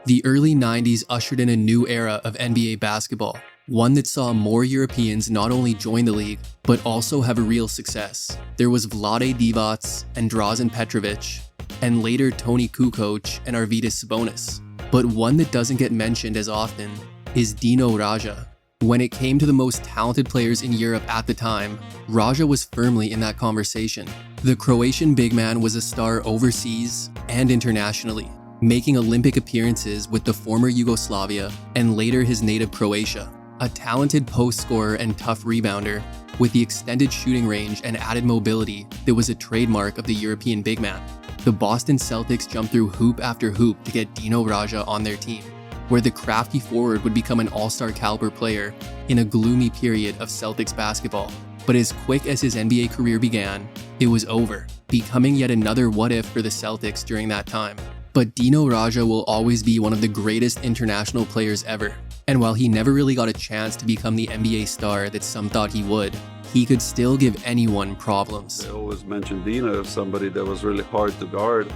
The early 90s ushered in a new era of NBA basketball, one that saw more Europeans not only join the league, but also have a real success. There was Vlade Divac and Drazen Petrovic, and later Toni Kukoc and Arvydas Sabonis. But one that doesn't get mentioned as often is Dino Radja. When it came to the most talented players in Europe at the time, Radja was firmly in that conversation. The Croatian big man was a star overseas and internationally, making Olympic appearances with the former Yugoslavia and later his native Croatia. A talented post scorer and tough rebounder, with the extended shooting range and added mobility that was a trademark of the European big man. The Boston Celtics jumped through hoop after hoop to get Dino Radja on their team, where the crafty forward would become an all-star caliber player in a gloomy period of Celtics basketball. But as quick as his NBA career began, it was over, becoming yet another what-if for the Celtics during that time. But Dino Radja will always be one of the greatest international players ever. And while he never really got a chance to become the NBA star that some thought he would, he could still give anyone problems. They always mentioned Dino as somebody that was really hard to guard.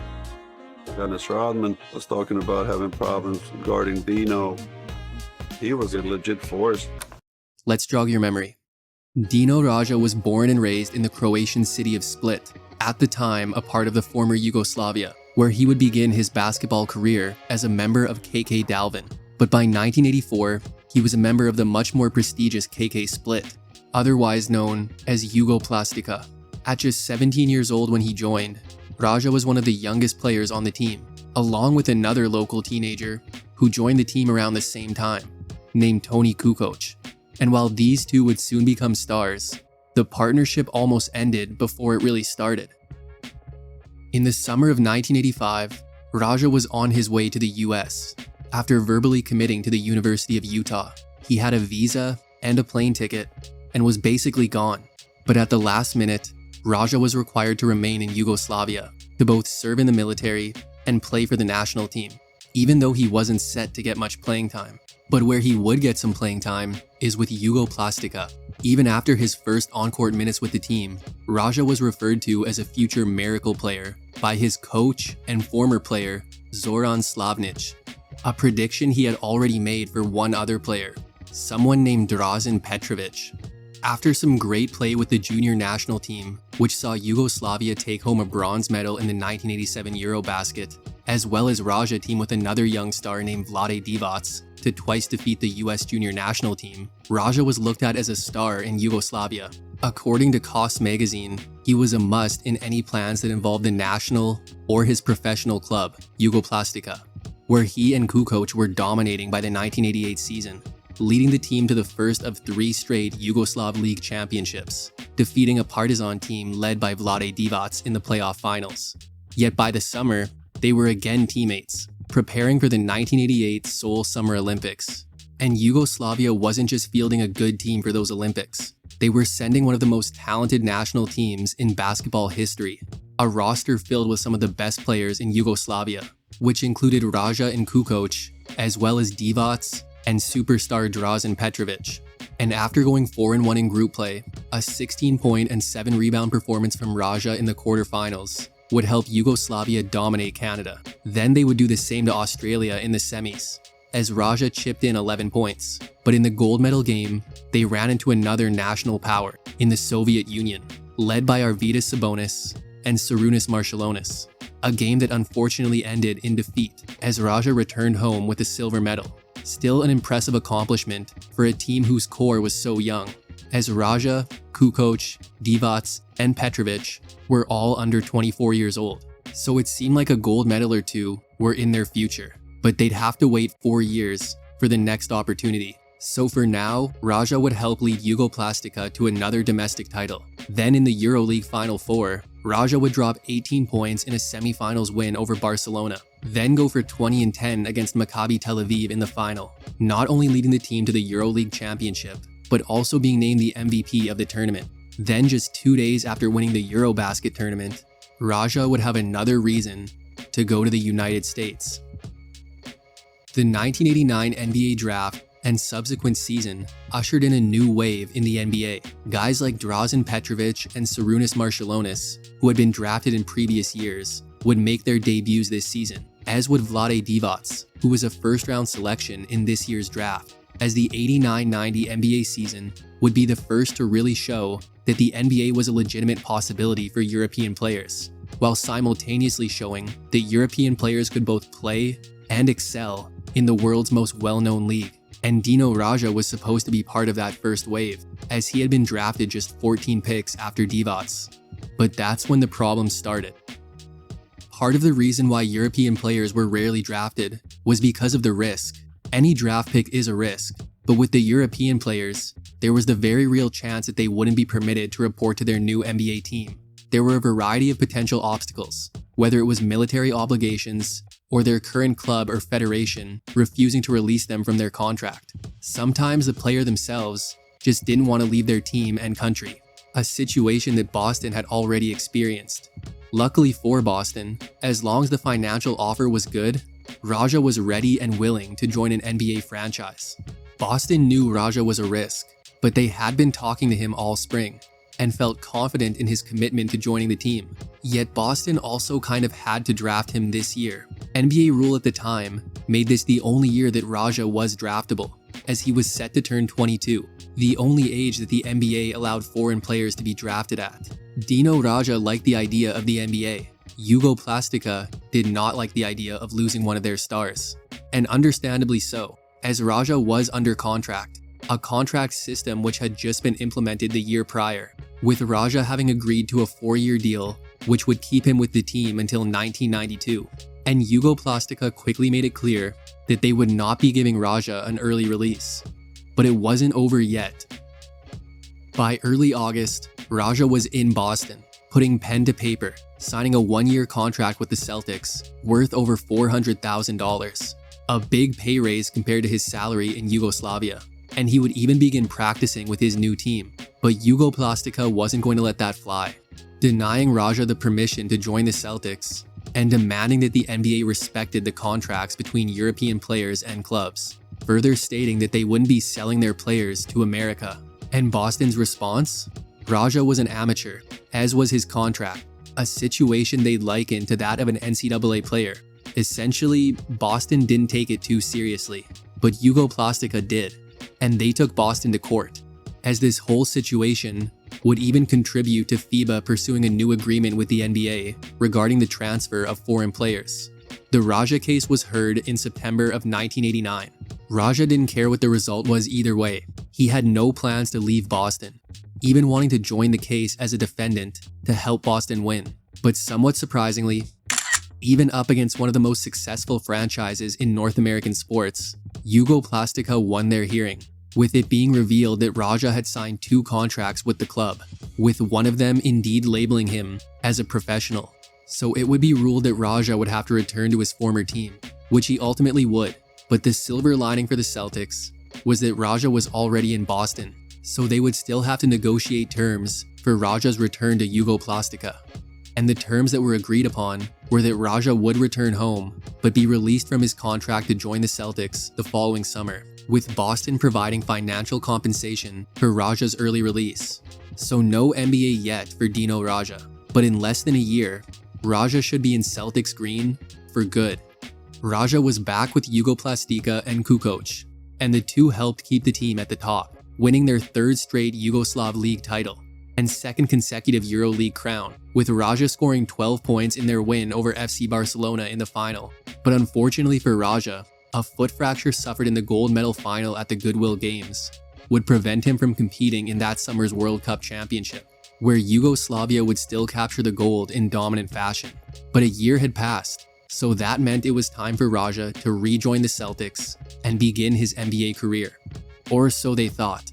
Dennis Rodman was talking about having problems guarding Dino. He was a legit force. Let's jog your memory. Dino Radja was born and raised in the Croatian city of Split, at the time a part of the former Yugoslavia, where he would begin his basketball career as a member of KK Dalvin. But by 1984, he was a member of the much more prestigious KK Split, otherwise known as Jugoplastika. At just 17 years old when he joined, Radja was one of the youngest players on the team, along with another local teenager who joined the team around the same time, named Toni Kukoc. And while these two would soon become stars, the partnership almost ended before it really started. In the summer of 1985, Radja was on his way to the US. After verbally committing to the University of Utah, he had a visa and a plane ticket and was basically gone. But at the last minute, Radja was required to remain in Yugoslavia to both serve in the military and play for the national team, even though he wasn't set to get much playing time. But where he would get some playing time is with Jugoplastika. Even after his first on-court minutes with the team, Radja was referred to as a future miracle player by his coach and former player, Zoran Slavnic, a prediction he had already made for one other player, someone named Drazen Petrovic. After some great play with the junior national team, which saw Yugoslavia take home a bronze medal in the 1987 Eurobasket, as well as Radja team with another young star named Vlade Divac to twice defeat the US junior national team, Radja was looked at as a star in Yugoslavia. According to Kost magazine, he was a must in any plans that involved the national or his professional club, Jugoplastika, where he and Kukoc were dominating by the 1988 season, leading the team to the first of 3 straight Yugoslav League championships, defeating a Partizan team led by Vlade Divac in the playoff finals. Yet by the summer, they were again teammates, preparing for the 1988 Seoul Summer Olympics. And Yugoslavia wasn't just fielding a good team for those Olympics. They were sending one of the most talented national teams in basketball history, a roster filled with some of the best players in Yugoslavia, which included Radja and Kukoc, as well as Divac and superstar Drazen Petrovic. And after going 4-1 in group play, a 16-point and 7-rebound performance from Radja in the quarterfinals would help Yugoslavia dominate Canada. Then they would do the same to Australia in the semis, as Radja chipped in 11 points. But in the gold medal game, they ran into another national power in the Soviet Union, led by Arvydas Sabonis and Sarunas Marciulionis, a game that unfortunately ended in defeat as Radja returned home with a silver medal. Still an impressive accomplishment for a team whose core was so young, as Radja, Kukoc, Divac, and Petrovic were all under 24 years old. So it seemed like a gold medal or two were in their future, but they'd have to wait 4 years for the next opportunity. So for now, Radja would help lead Jugoplastika to another domestic title. Then in the EuroLeague Final Four, Radja would drop 18 points in a semifinals win over Barcelona, then go for 20 and 10 against Maccabi Tel Aviv in the final, not only leading the team to the EuroLeague championship, but also being named the MVP of the tournament. Then just 2 days after winning the Eurobasket tournament, Radja would have another reason to go to the United States. The 1989 NBA draft and subsequent season ushered in a new wave in the NBA. Guys like Drazen Petrovic and Sarunas Marciulionis, who had been drafted in previous years, would make their debuts this season. as would Vlade Divac, who was a first-round selection in this year's draft, as the 89-90 NBA season would be the first to really show that the NBA was a legitimate possibility for European players, while simultaneously showing that European players could both play and excel in the world's most well-known league. And Dino Radja was supposed to be part of that first wave, as he had been drafted just 14 picks after Divac. But that's when the problems started. Part of the reason why European players were rarely drafted was because of the risk. Any draft pick is a risk, but with the European players, there was the very real chance that they wouldn't be permitted to report to their new NBA team. There were a variety of potential obstacles, whether it was military obligations or their current club or federation refusing to release them from their contract. Sometimes the player themselves just didn't want to leave their team and country, a situation that Boston had already experienced. Luckily for Boston, as long as the financial offer was good, Radja was ready and willing to join an NBA franchise. Boston knew Radja was a risk, but they had been talking to him all spring and felt confident in his commitment to joining the team. Yet Boston also kind of had to draft him this year. NBA rule at the time made this the only year that Radja was draftable, as he was set to turn 22, the only age that the NBA allowed foreign players to be drafted at. Dino Radja liked the idea of the NBA. Jugoplastika did not like the idea of losing one of their stars, and understandably so, as Radja was under contract, a contract system which had just been implemented the year prior, with Radja having agreed to a 4-year deal which would keep him with the team until 1992. And Jugoplastika quickly made it clear that they would not be giving Radja an early release. But it wasn't over yet. By early August, Radja was in Boston, putting pen to paper, signing a 1-year contract with the Celtics, worth over $400,000, a big pay raise compared to his salary in Yugoslavia. And he would even begin practicing with his new team. But Jugoplastika wasn't going to let that fly, denying Radja the permission to join the Celtics and demanding that the NBA respected the contracts between European players and clubs, further stating that they wouldn't be selling their players to America. And Boston's response? Radja was an amateur, as was his contract, a situation they'd liken to that of an NCAA player. Essentially, Boston didn't take it too seriously, but Jugoplastika did, and they took Boston to court, as this whole situation would even contribute to FIBA pursuing a new agreement with the NBA regarding the transfer of foreign players. The Radja case was heard in September of 1989. Radja didn't care what the result was either way. He had no plans to leave Boston, even wanting to join the case as a defendant to help Boston win. But somewhat surprisingly, even up against one of the most successful franchises in North American sports, Jugoplastika won their hearing, with it being revealed that Radja had signed 2 contracts with the club, with one of them indeed labeling him as a professional. So it would be ruled that Radja would have to return to his former team, which he ultimately would. But the silver lining for the Celtics was that Radja was already in Boston, so they would still have to negotiate terms for Radja's return to Jugoplastika. And the terms that were agreed upon were that Radja would return home, but be released from his contract to join the Celtics the following summer, with Boston providing financial compensation for Radja's early release. So no NBA yet for Dino Radja, but in less than a year, Radja should be in Celtics green for good. Radja was back with Jugoplastika and Kukoc, and the two helped keep the team at the top, winning their 3rd straight Yugoslav League title and 2nd consecutive EuroLeague crown, with Radja scoring 12 points in their win over FC Barcelona in the final. But unfortunately for Radja, a foot fracture suffered in the gold medal final at the Goodwill Games would prevent him from competing in that summer's World Cup championship, where Yugoslavia would still capture the gold in dominant fashion. But a year had passed, so that meant it was time for Radja to rejoin the Celtics and begin his NBA career. Or so they thought.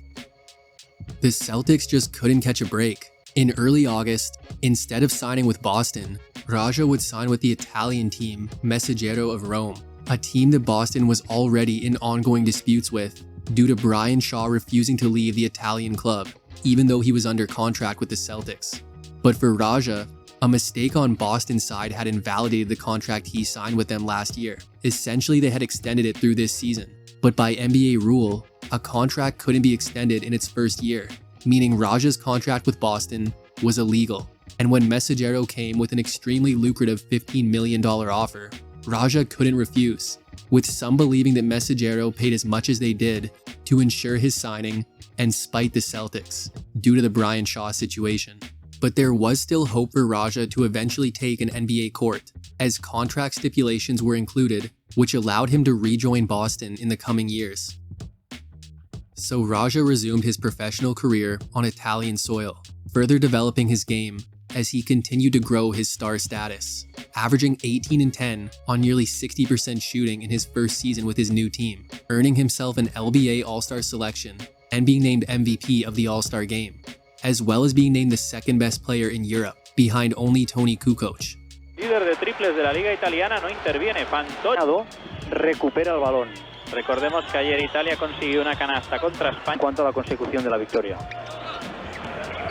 The Celtics just couldn't catch a break. In early August, instead of signing with Boston, Radja would sign with the Italian team Messaggero of Rome, a team that Boston was already in ongoing disputes with due to Brian Shaw refusing to leave the Italian club, even though he was under contract with the Celtics. But for Radja, a mistake on Boston's side had invalidated the contract he signed with them last year. Essentially, they had extended it through this season. But by NBA rule, a contract couldn't be extended in its first year, meaning Radja's contract with Boston was illegal. And when Messaggero came with an extremely lucrative $15 million offer, Radja couldn't refuse, with some believing that Messaggero paid as much as they did to ensure his signing and spite the Celtics due to the Brian Shaw situation. But there was still hope for Radja to eventually take an NBA court, as contract stipulations were included, which allowed him to rejoin Boston in the coming years. So Radja resumed his professional career on Italian soil, further developing his game as he continued to grow his star status, averaging 18 and 10 on nearly 60% shooting in his first season with his new team, earning himself an LBA All-Star selection and being named MVP of the All-Star game, as well as being named the second best player in Europe, behind only Toni Kukoc. Líder de triples de la Liga Italiana no interviene, Fantonado recupera el balón. Recordemos que ayer Italia consiguió una canasta contra España en cuanto a la consecución de la victoria.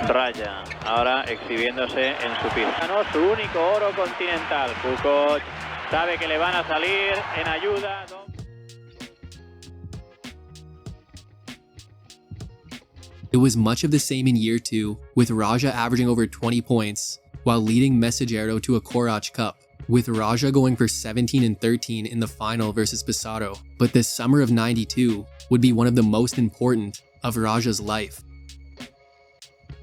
Radja, ahora exhibiéndose en su pista. Ganó su único oro continental. Kukoc sabe que le van a salir en ayuda. It was much of the same in year 2, with Radja averaging over 20 points, while leading Messaggero to a Croatia Cup, with Radja going for 17 and 13 in the final versus Pesaro. But the summer of '92 would be one of the most important of Radja's life.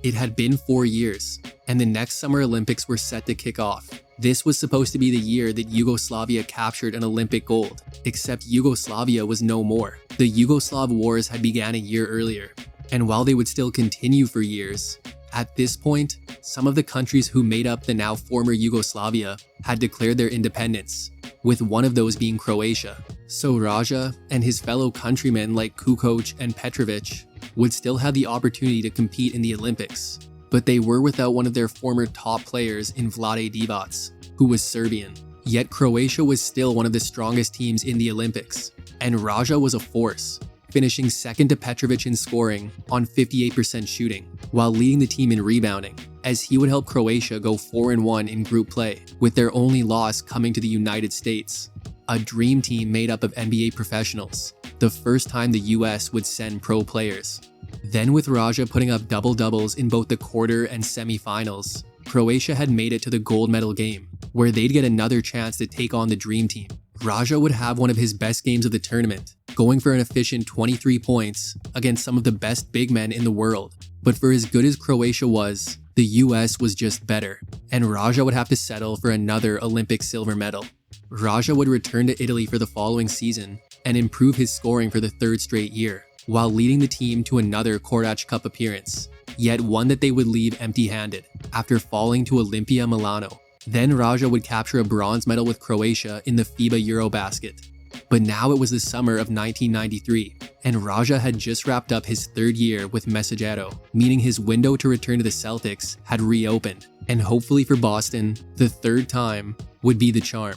It had been 4 years, and the next Summer Olympics were set to kick off. This was supposed to be the year that Yugoslavia captured an Olympic gold, except Yugoslavia was no more. The Yugoslav Wars had begun a year earlier, and while they would still continue for years, at this point, some of the countries who made up the now former Yugoslavia had declared their independence, with one of those being Croatia. So Radja and his fellow countrymen like Kukoc and Petrovic would still have the opportunity to compete in the Olympics, but they were without one of their former top players in Vlade Divac, who was Serbian. Yet Croatia was still one of the strongest teams in the Olympics, and Radja was a force, finishing second to Petrovic in scoring on 58% shooting, while leading the team in rebounding, as he would help Croatia go 4-1 in group play, with their only loss coming to the United States, a dream team made up of NBA professionals, the first time the US would send pro players. Then with Radja putting up double-doubles in both the quarter and semi-finals, Croatia had made it to the gold medal game, where they'd get another chance to take on the dream team. Radja would have one of his best games of the tournament, going for an efficient 23 points against some of the best big men in the world. But for as good as Croatia was, the US was just better, and Radja would have to settle for another Olympic silver medal. Radja would return to Italy for the following season and improve his scoring for the third straight year, while leading the team to another Croatia Cup appearance, yet one that they would leave empty-handed after falling to Olimpia Milano. Then Radja would capture a bronze medal with Croatia in the FIBA Eurobasket. But now it was the summer of 1993, and Radja had just wrapped up his third year with Messaggero, meaning his window to return to the Celtics had reopened, and hopefully for Boston, the third time would be the charm.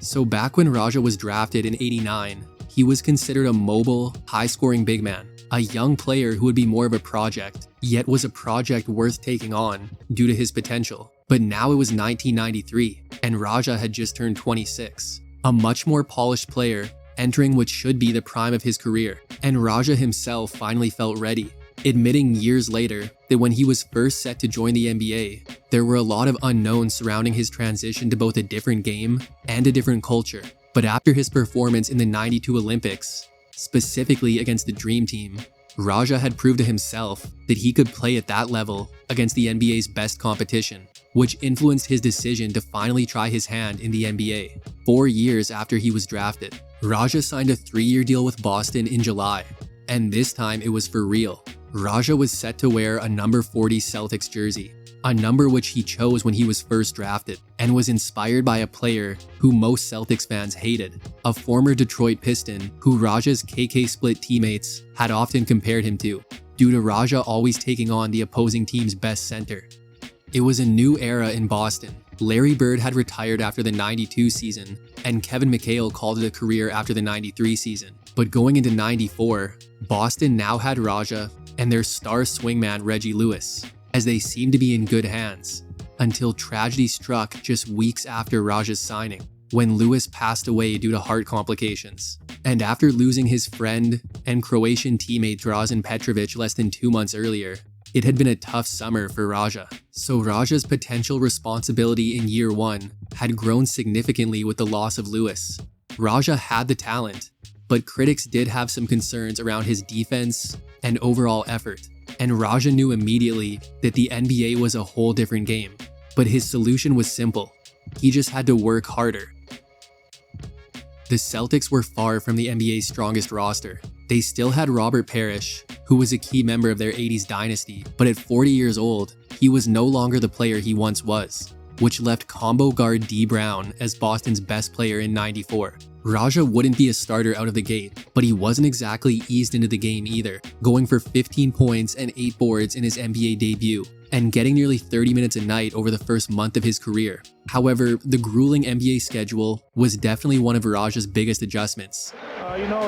So back when Radja was drafted in '89, he was considered a mobile, high-scoring big man, a young player who would be more of a project, yet was a project worth taking on due to his potential. But now it was 1993, and Radja had just turned 26, a much more polished player, entering what should be the prime of his career, and Radja himself finally felt ready, admitting years later that when he was first set to join the NBA, there were a lot of unknowns surrounding his transition to both a different game and a different culture. But after his performance in the '92 Olympics, specifically against the Dream Team, Radja had proved to himself that he could play at that level against the NBA's best competition, which influenced his decision to finally try his hand in the NBA. 4 years after he was drafted, Radja signed a 3-year deal with Boston in July, and this time it was for real. Radja was set to wear a number 40 Celtics jersey, a number which he chose when he was first drafted, and was inspired by a player who most Celtics fans hated, a former Detroit Piston who Radja's KK Split teammates had often compared him to, due to Radja always taking on the opposing team's best center. It was a new era in Boston. Larry Bird had retired after the '92 season, and Kevin McHale called it a career after the '93 season. But going into '94, Boston now had Radja and their star swingman Reggie Lewis, as they seemed to be in good hands, until tragedy struck just weeks after Radja's signing, when Lewis passed away due to heart complications. And after losing his friend and Croatian teammate Drazen Petrovic less than 2 months earlier, it had been a tough summer for Radja. So Radja's potential responsibility in year 1 had grown significantly with the loss of Lewis. Radja had the talent, but critics did have some concerns around his defense and overall effort, and Radja knew immediately that the NBA was a whole different game. But his solution was simple. He just had to work harder. The Celtics were far from the NBA's strongest roster. They still had Robert Parrish, who was a key member of their 80s dynasty, but at 40 years old, he was no longer the player he once was, which left combo guard D. Brown as Boston's best player in '94. Radja wouldn't be a starter out of the gate, but he wasn't exactly eased into the game either, going for 15 points and 8 boards in his NBA debut, and getting nearly 30 minutes a night over the first month of his career. However, the grueling NBA schedule was definitely one of Radja's biggest adjustments.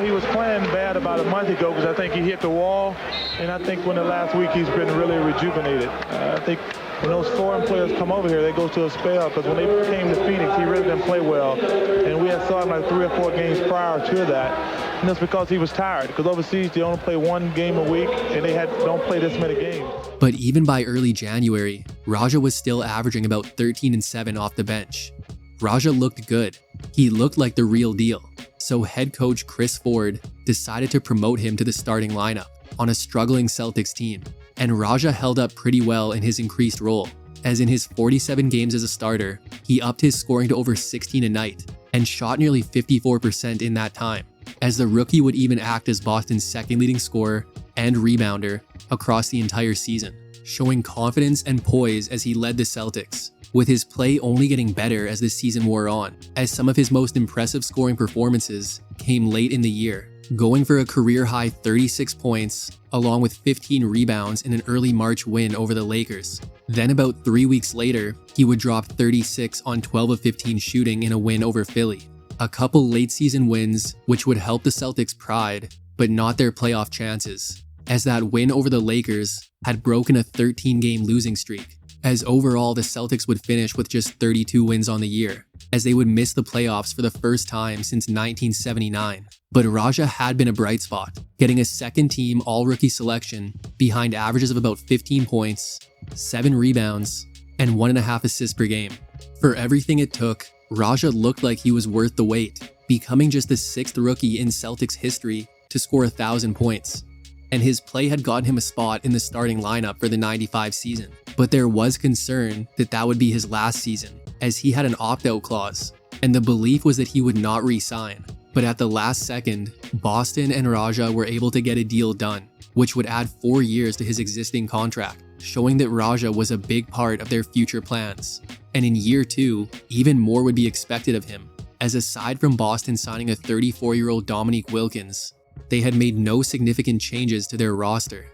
He was playing bad about a month ago because I think he hit the wall, and I think when the last week he's been really rejuvenated. I think when those foreign players come over here, they go to a spell, because when they came to Phoenix, he really didn't play well, and we had saw him like 3 or 4 games prior to that, and that's because he was tired, because overseas they only play 1 game a week, and they don't play this many games. But even by early January, Radja was still averaging about 13 and 7 off the bench. Radja looked good. He looked like the real deal. So head coach Chris Ford decided to promote him to the starting lineup on a struggling Celtics team, and Radja held up pretty well in his increased role, as in his 47 games as a starter, he upped his scoring to over 16 a night and shot nearly 54% in that time, as the rookie would even act as Boston's second leading scorer and rebounder across the entire season, showing confidence and poise as he led the Celtics, with his play only getting better as the season wore on, as some of his most impressive scoring performances came late in the year, going for a career-high 36 points, along with 15 rebounds in an early March win over the Lakers. Then about 3 weeks later, he would drop 36 on 12 of 15 shooting in a win over Philly. A couple late-season wins which would help the Celtics' pride, but not their playoff chances, as that win over the Lakers had broken a 13-game losing streak, as overall the Celtics would finish with just 32 wins on the year, as they would miss the playoffs for the first time since 1979. But Radja had been a bright spot, getting a second-team all-rookie selection behind averages of about 15 points, 7 rebounds, and 1.5 assists per game. For everything it took, Radja looked like he was worth the wait, becoming just the 6th rookie in Celtics history to score 1,000 points. And his play had gotten him a spot in the starting lineup for the '95 season. But there was concern that that would be his last season, as he had an opt-out clause, and the belief was that he would not re-sign. But at the last second, Boston and Radja were able to get a deal done, which would add 4 years to his existing contract, showing that Radja was a big part of their future plans. And in year 2, even more would be expected of him, as aside from Boston signing a 34-year-old Dominique Wilkins, they had made no significant changes to their roster.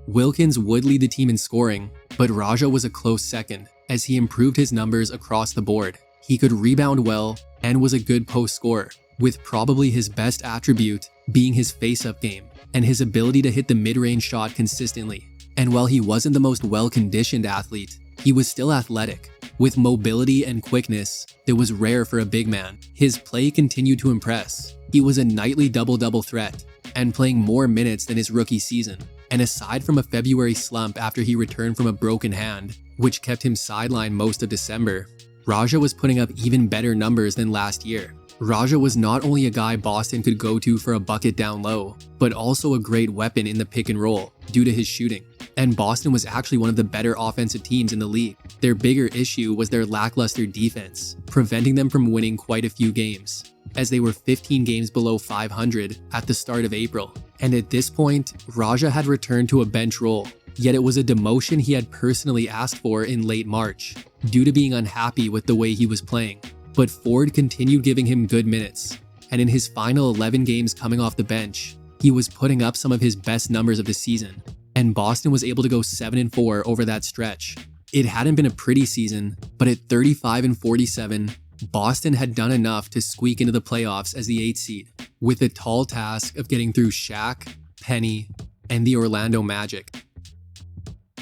Wilkins would lead the team in scoring, but Radja was a close second, as he improved his numbers across the board. He could rebound well and was a good post scorer, with probably his best attribute being his face-up game and his ability to hit the mid-range shot consistently. And while he wasn't the most well-conditioned athlete, he was still athletic, with mobility and quickness that was rare for a big man. His play continued to impress. He was a nightly double-double threat, and playing more minutes than his rookie season. And aside from a February slump after he returned from a broken hand, which kept him sidelined most of December, Radja was putting up even better numbers than last year. Radja was not only a guy Boston could go to for a bucket down low, but also a great weapon in the pick and roll due to his shooting. And Boston was actually one of the better offensive teams in the league. Their bigger issue was their lackluster defense, preventing them from winning quite a few games, as they were 15 games below 500 at the start of April. And at this point, Radja had returned to a bench role, yet it was a demotion he had personally asked for in late March, due to being unhappy with the way he was playing. But Ford continued giving him good minutes, and in his final 11 games coming off the bench, he was putting up some of his best numbers of the season, and Boston was able to go 7-4 over that stretch. It hadn't been a pretty season, but at 35-47, Boston had done enough to squeak into the playoffs as the 8th seed, with the tall task of getting through Shaq, Penny, and the Orlando Magic.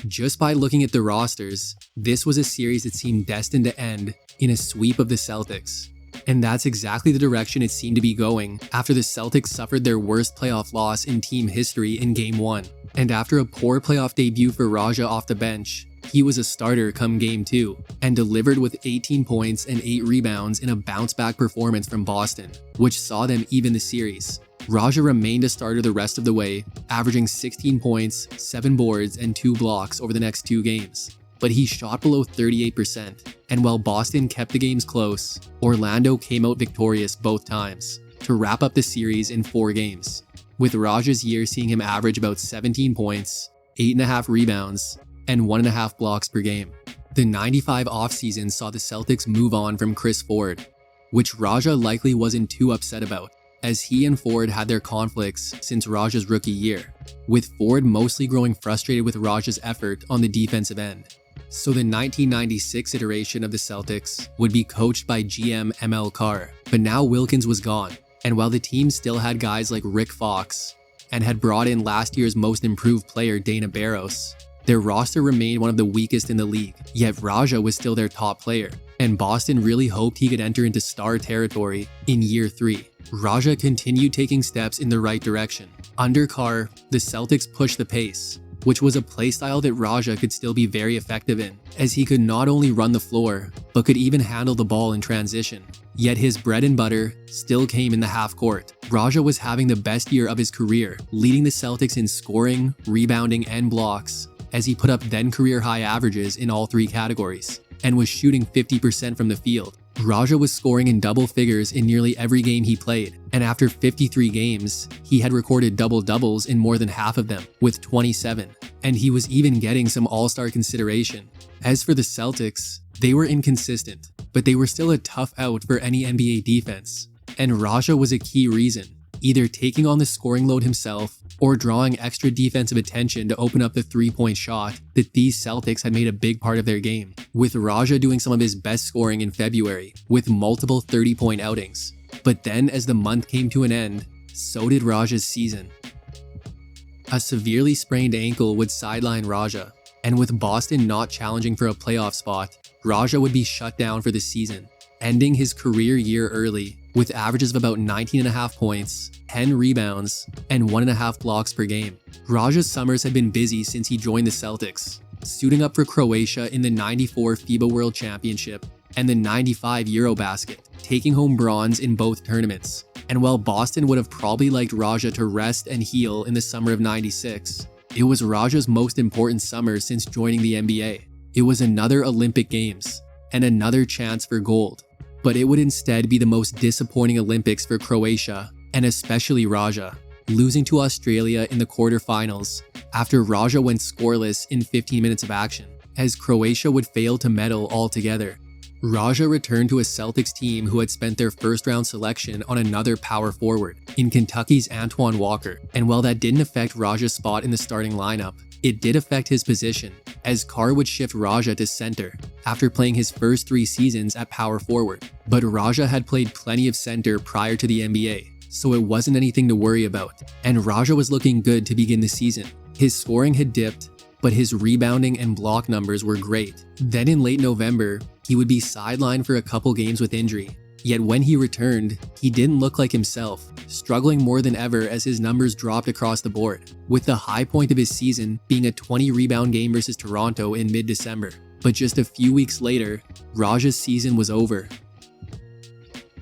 Just by looking at the rosters, this was a series that seemed destined to end in a sweep of the Celtics. And that's exactly the direction it seemed to be going after the Celtics suffered their worst playoff loss in team history in Game 1. And after a poor playoff debut for Radja off the bench, He was a starter come Game 2 and delivered with 18 points and 8 rebounds in a bounce-back performance from Boston, which saw them even the series. Radja remained a starter the rest of the way, averaging 16 points, 7 boards, and 2 blocks over the next 2 games. But he shot below 38%, and while Boston kept the games close, Orlando came out victorious both times to wrap up the series in 4 games, with Radja's year seeing him average about 17 points, 8.5 rebounds, and 1.5 blocks per game. The 95 offseason saw the Celtics move on from Chris Ford, which Radja likely wasn't too upset about, as he and Ford had their conflicts since Radja's rookie year, with Ford mostly growing frustrated with Radja's effort on the defensive end. So the 1996 iteration of the Celtics would be coached by GM ML Carr, but now Wilkins was gone, and while the team still had guys like Rick Fox and had brought in last year's most improved player Dana Barros, their roster remained one of the weakest in the league, yet Radja was still their top player, and Boston really hoped he could enter into star territory in year 3. Radja continued taking steps in the right direction. Under Carr, the Celtics pushed the pace, which was a playstyle that Radja could still be very effective in, as he could not only run the floor, but could even handle the ball in transition. Yet his bread and butter still came in the half court. Radja was having the best year of his career, leading the Celtics in scoring, rebounding, and blocks, as he put up then career high averages in all 3 categories, and was shooting 50% from the field. Radja was scoring in double figures in nearly every game he played, and after 53 games, he had recorded double-doubles in more than half of them, with 27, and he was even getting some all-star consideration. As for the Celtics, they were inconsistent, but they were still a tough out for any NBA defense, and Radja was a key reason, either taking on the scoring load himself or drawing extra defensive attention to open up the 3-point shot that these Celtics had made a big part of their game, with Radja doing some of his best scoring in February with multiple 30-point outings. But then as the month came to an end, so did Radja's season. A severely sprained ankle would sideline Radja, and with Boston not challenging for a playoff spot, Radja would be shut down for the season, ending his career year early with averages of about 19.5 points, 10 rebounds, and 1.5 blocks per game. Radja's summers had been busy since he joined the Celtics, suiting up for Croatia in the 94 FIBA World Championship and the 95 Eurobasket, taking home bronze in both tournaments. And while Boston would have probably liked Radja to rest and heal in the summer of 96, it was Radja's most important summer since joining the NBA. It was another Olympic Games, and another chance for gold. But it would instead be the most disappointing Olympics for Croatia, and especially Radja, losing to Australia in the quarterfinals after Radja went scoreless in 15 minutes of action, as Croatia would fail to medal altogether. Radja returned to a Celtics team who had spent their first-round selection on another power forward, in Kentucky's Antoine Walker, and while that didn't affect Radja's spot in the starting lineup, it did affect his position, as Carr would shift Radja to center after playing his first 3 seasons at power forward. But Radja had played plenty of center prior to the NBA, so it wasn't anything to worry about, and Radja was looking good to begin the season. His scoring had dipped, but his rebounding and block numbers were great. Then in late November, he would be sidelined for a couple games with injury. Yet when he returned, he didn't look like himself, struggling more than ever as his numbers dropped across the board, with the high point of his season being a 20-rebound game versus Toronto in mid-December. But just a few weeks later, Radja's season was over.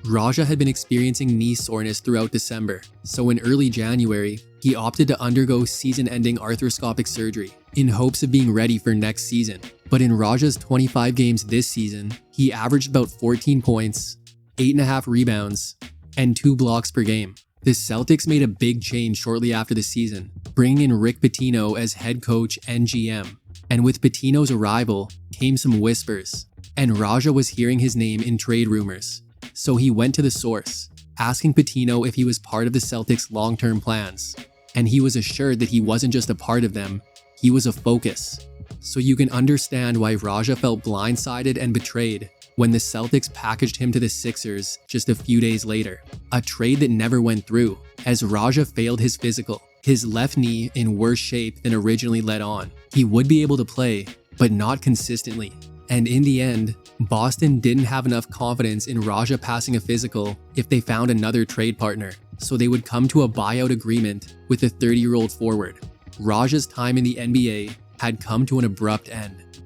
Radja had been experiencing knee soreness throughout December, so in early January, he opted to undergo season-ending arthroscopic surgery in hopes of being ready for next season. But in Radja's 25 games this season, he averaged about 14 points, 8.5 rebounds, and 2 blocks per game. The Celtics made a big change shortly after the season, bringing in Rick Pitino as head coach and GM. And with Pitino's arrival came some whispers, and Radja was hearing his name in trade rumors. So he went to the source, asking Pitino if he was part of the Celtics' long-term plans. And he was assured that he wasn't just a part of them, he was a focus. So you can understand why Radja felt blindsided and betrayed when the Celtics packaged him to the Sixers just a few days later. A trade that never went through, as Radja failed his physical, his left knee in worse shape than originally let on. He would be able to play, but not consistently. And in the end, Boston didn't have enough confidence in Radja passing a physical if they found another trade partner, so they would come to a buyout agreement with the 30-year-old forward. Radja's time in the NBA had come to an abrupt end.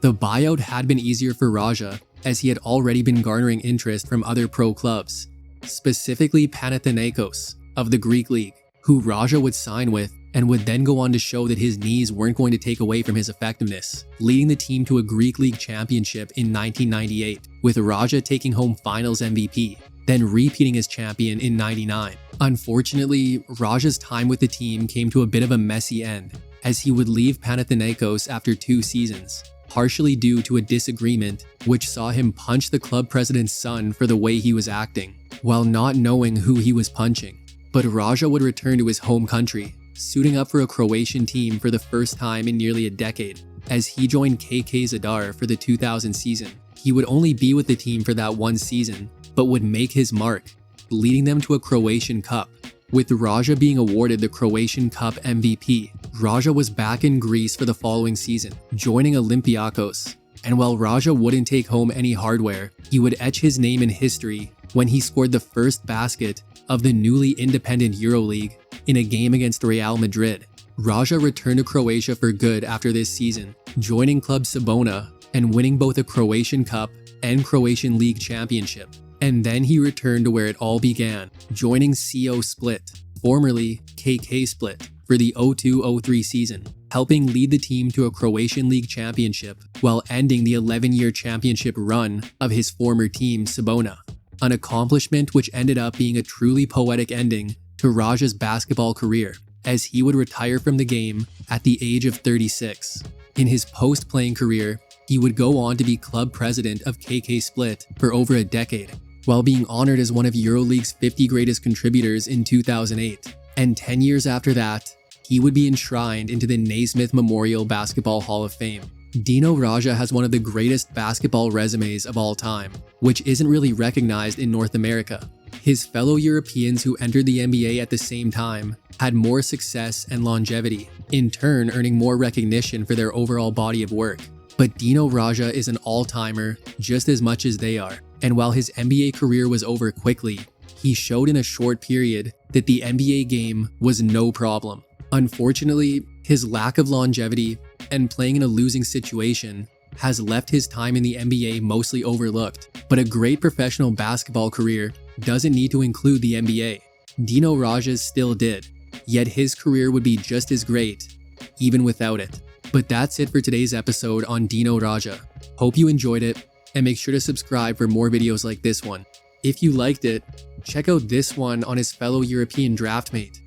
The buyout had been easier for Radja, as he had already been garnering interest from other pro clubs, specifically Panathinaikos of the Greek League, who Radja would sign with and would then go on to show that his knees weren't going to take away from his effectiveness, leading the team to a Greek League championship in 1998, with Radja taking home Finals MVP, then repeating as champion in '99. Unfortunately, Radja's time with the team came to a bit of a messy end, as he would leave Panathinaikos after 2 seasons, partially due to a disagreement which saw him punch the club president's son for the way he was acting, while not knowing who he was punching. But Radja would return to his home country, suiting up for a Croatian team for the first time in nearly a decade, as he joined KK Zadar for the 2000 season. He would only be with the team for that 1 season, but would make his mark, leading them to a Croatian Cup. With Radja being awarded the Croatian Cup MVP, Radja was back in Greece for the following season, joining Olympiakos. And while Radja wouldn't take home any hardware, he would etch his name in history when he scored the first basket of the newly independent EuroLeague in a game against Real Madrid. Radja returned to Croatia for good after this season, joining Club Sabona and winning both a Croatian Cup and Croatian League Championship. And then he returned to where it all began, joining CO Split, formerly KK Split, for the 02-03 season, helping lead the team to a Croatian League Championship while ending the 11-year championship run of his former team Sabona, an accomplishment which ended up being a truly poetic ending to Radja's basketball career, as he would retire from the game at the age of 36. In his post-playing career, he would go on to be club president of KK Split for over a decade, while being honored as one of EuroLeague's 50 greatest contributors in 2008. And 10 years after that, he would be enshrined into the Naismith Memorial Basketball Hall of Fame. Dino Radja has one of the greatest basketball resumes of all time, which isn't really recognized in North America. His fellow Europeans who entered the NBA at the same time had more success and longevity, in turn earning more recognition for their overall body of work. But Dino Radja is an all-timer just as much as they are, and while his NBA career was over quickly, he showed in a short period that the NBA game was no problem. Unfortunately, his lack of longevity and playing in a losing situation has left his time in the NBA mostly overlooked, but a great professional basketball career doesn't need to include the NBA. Dino Radja still did, yet his career would be just as great, even without it. But that's it for today's episode on Dino Radja. Hope you enjoyed it, and make sure to subscribe for more videos like this one. If you liked it, check out this one on his fellow European draftmate,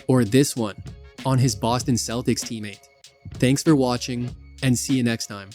or this one on his Boston Celtics teammate. Thanks for watching, and see you next time.